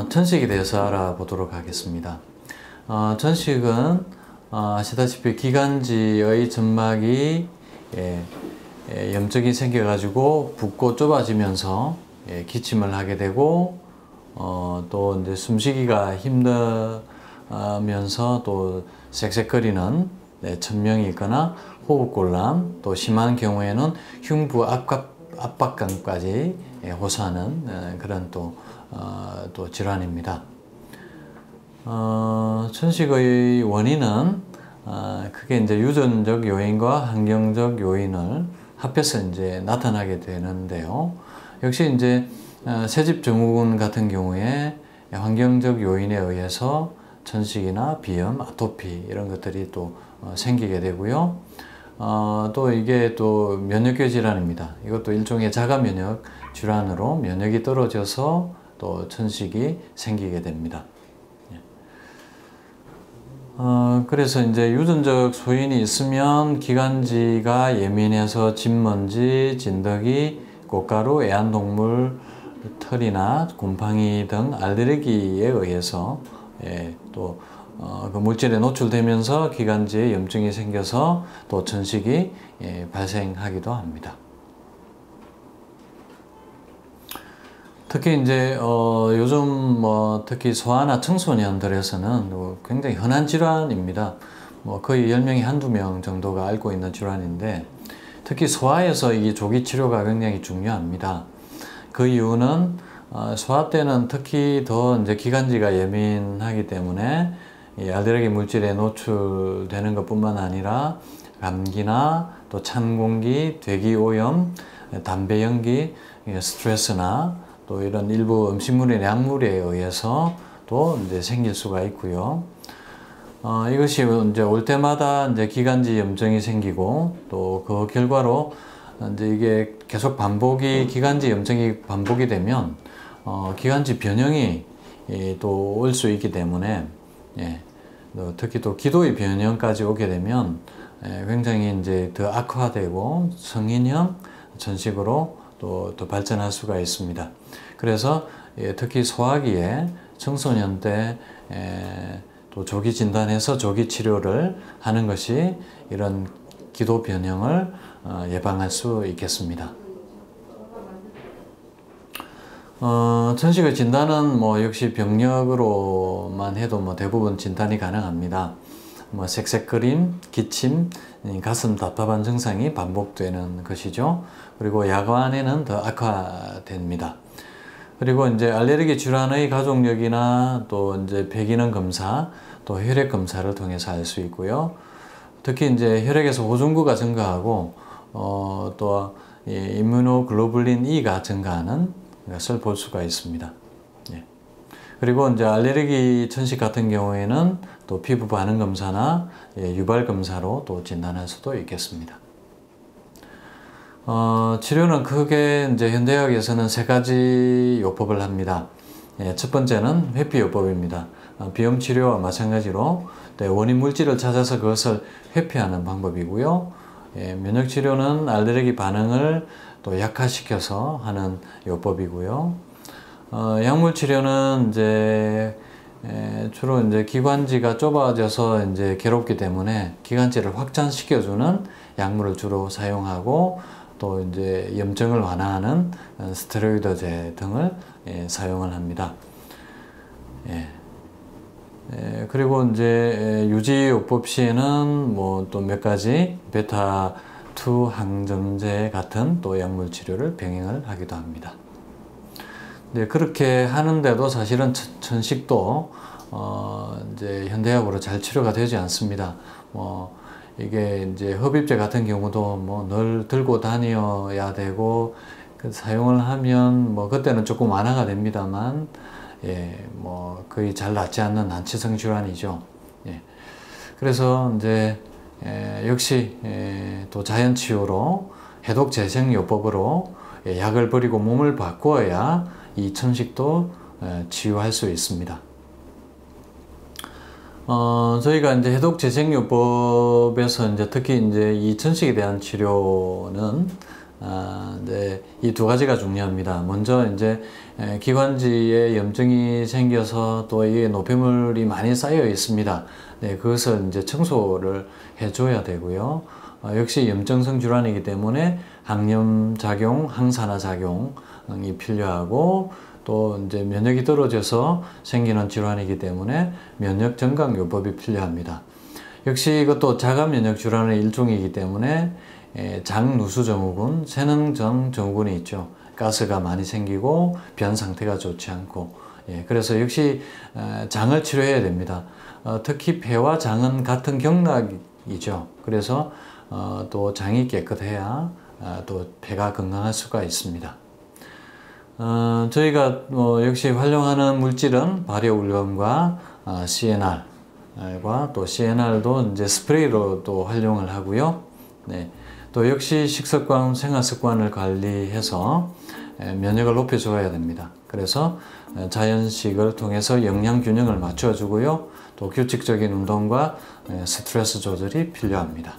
천식에 대해서 알아보도록 하겠습니다. 천식은 아시다시피 기관지의 점막이 염증이 생겨가지고 붓고 좁아지면서 기침을 하게 되고 또 이제 숨쉬기가 힘들면서 또 쌕쌕거리는 천명이 있거나 호흡곤란, 또 심한 경우에는 흉부 압박감까지 호소하는 그런 또 질환입니다. 천식의 원인은 크게 이제 유전적 요인과 환경적 요인을 합해서 이제 나타나게 되는데요. 역시 이제 새집 증후군 같은 경우에 환경적 요인에 의해서 천식이나 비염, 아토피 이런 것들이 또 생기게 되고요. 또 이게 또 면역계 질환입니다. 이것도 일종의 자가 면역 질환으로 면역이 떨어져서 또 천식이 생기게 됩니다. 그래서 이제 유전적 소인이 있으면 기관지가 예민해서 진먼지, 진드기, 꽃가루, 애완동물 털이나 곰팡이 등 알레르기에 의해서 또 그 물질에 노출되면서 기관지에 염증이 생겨서 또 천식이 발생하기도 합니다. 특히 이제 요즘 특히 소아나 청소년들에서는 굉장히 흔한 질환입니다. 거의 10명이 한두 명 정도가 앓고 있는 질환인데, 특히 소아에서 이 조기 치료가 굉장히 중요합니다. 그 이유는 소아 때는 특히 더 이제 기관지가 예민하기 때문에 이 알레르기 물질에 노출되는 것뿐만 아니라 감기나 또 찬 공기, 대기 오염, 담배 연기, 스트레스나 또 이런 일부 음식물이나 약물에 의해서 또 이제 생길 수가 있고요. 이것이 이제 올 때마다 이제 기관지 염증이 생기고, 또 그 결과로 이제 이게 계속 기관지 염증이 반복이 되면 기관지 변형이 또 올 수 있기 때문에, 특히 또 기도의 변형까지 오게 되면 굉장히 이제 더 악화되고 성인형 천식으로 또 발전할 수가 있습니다. 그래서 특히 소아기에 청소년 때 또 조기 진단해서 조기 치료를 하는 것이 이런 기도 변형을 예방할 수 있겠습니다. 천식의 진단은 역시 병력으로만 해도 대부분 진단이 가능합니다. 색색거림, 기침, 가슴 답답한 증상이 반복되는 것이죠. 그리고 야간에는 더 악화됩니다. 그리고 이제 알레르기 질환의 가족력이나 또 이제 폐기능 검사, 또 혈액 검사를 통해서 알 수 있고요. 특히 이제 혈액에서 호중구가 증가하고 또 임무노글로불린 E가 증가하는 것을 볼 수가 있습니다. 그리고 이제 알레르기 천식 같은 경우에는 또 피부 반응 검사나 유발 검사로 또 진단할 수도 있겠습니다. 치료는 크게 이제 현대의학에서는 3가지 요법을 합니다. 첫 번째는 회피요법입니다. 비염 치료와 마찬가지로 원인 물질을 찾아서 그것을 회피하는 방법이고요. 면역 치료는 알레르기 반응을 또 약화시켜서 하는 요법이고요. 약물 치료는 이제 주로 이제 기관지가 좁아져서 이제 괴롭기 때문에 기관지를 확장시켜주는 약물을 주로 사용하고, 또 이제 염증을 완화하는 스테로이드제 등을 사용을 합니다. 그리고 이제 유지요법 시에는 또 몇 가지 베타2 항점제 같은 또 약물 치료를 병행을 하기도 합니다. 그렇게 하는데도 사실은 천식도 이제 현대약으로 잘 치료가 되지 않습니다. 이게 이제 흡입제 같은 경우도 늘 들고 다녀야 되고, 사용을 하면 그때는 조금 완화가 됩니다만, 거의 잘 낫지 않는 난치성 질환이죠. 그래서 이제 역시 또 자연치유로 해독재생요법으로 약을 버리고 몸을 바꾸어야 이 천식도 치유할 수 있습니다. 저희가 이제 해독재생요법에서 이제 특히 이제 이 천식에 대한 치료는 이 두 가지가 중요합니다. 먼저 이제 기관지에 염증이 생겨서 또 이게 노폐물이 많이 쌓여 있습니다. 네, 그것을 이제 청소를 해줘야 되고요. 역시 염증성 질환이기 때문에 항염 작용, 항산화 작용이 필요하고 또 이제 면역이 떨어져서 생기는 질환이기 때문에 면역 증강 요법이 필요합니다. 역시 이것도 자가 면역 질환의 일종이기 때문에 장누수증후군, 세능증후군이 있죠. 가스가 많이 생기고 변 상태가 좋지 않고, 그래서 역시 장을 치료해야 됩니다. 특히 폐와 장은 같은 경락이죠. 그래서 또 장이 깨끗해야 또 폐가 건강할 수가 있습니다. 저희가 역시 활용하는 물질은 발효울금과 CNR과 또 CNR도 이제 스프레이로 또 활용을 하고요. 네. 또 역시 식습관, 생활습관을 관리해서 면역을 높여줘야 됩니다. 그래서 자연식을 통해서 영양균형을 맞춰주고요. 또 규칙적인 운동과 스트레스 조절이 필요합니다.